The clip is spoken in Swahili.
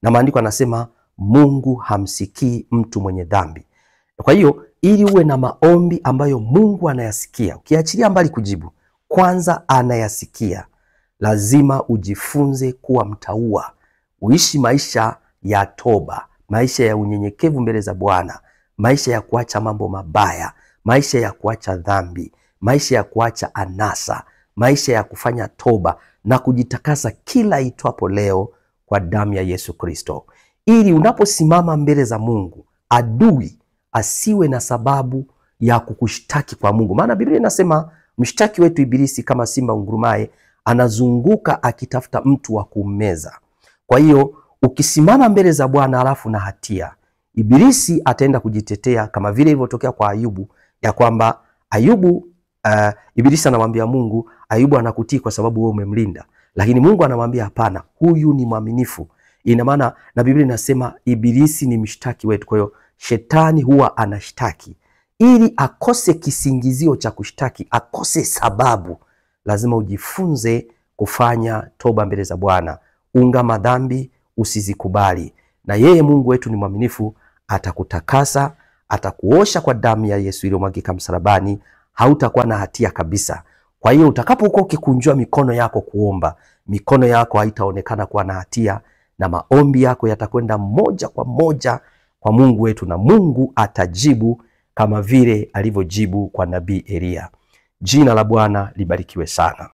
na maandiko anasema Mungu hamsikii mtu mwenye dhambi. Kwa hiyo ili uwe na maombi ambayo Mungu anayasikia, ukiachilia mbali kujibu, kwanza anayasikia, lazima ujifunze kuwa mtaua, uishi maisha ya toba, maisha ya unyenyekevu mbele za Bwana, maisha ya kuacha mambo mabaya, maisha ya kuacha dhambi, maisha ya kuacha anasa, maisha ya kufanya toba na kujitakasa kila itwapo leo kwa damu ya Yesu Kristo, ili unaposimama mbele za Mungu adui asiwe na sababu ya kukushtaki kwa Mungu. Maana Biblia inasema mshtaki wetu Ibilisi kama simba ungurumaye anazunguka akitafuta mtu wa kummeza. Kwa hiyo ukisimama mbele za Bwana alafu na hatia, Ibilisi ataenda kujitetea kama vile ilivyotokea kwa Ayubu, ya kwamba Ayubu Ibilisi anamwambia Mungu, Ayubu anakutii kwa sababu wewe umemlinda. Lakini Mungu anamwambia hapana, huyu ni mwaminifu. Ina maana na Biblia inasema Ibilisi ni mshtaki wetu. Kwa hiyo shetani huwa anashtaki ili akose kisingizio cha kushtaki, akose sababu. Lazima ujifunze kufanya toba mbele za Bwana. Ungama dhambi, usizikubali. Na yeye Mungu wetu ni mwaminifu, atakutakasa, atakuosha kwa damu ya Yesu iliyomwagika msalabani, hautakuwa na hatia kabisa. Kwa hiyo utakapokuwa ukikunjua mikono yako kuomba, mikono yako haitaonekana kuwa na hatia, na maombi yako yatakwenda moja kwa moja kwa Mungu wetu, na Mungu atajibu kama vile alivyojibu kwa nabii Elia. Jina la Bwana libarikiwe sana.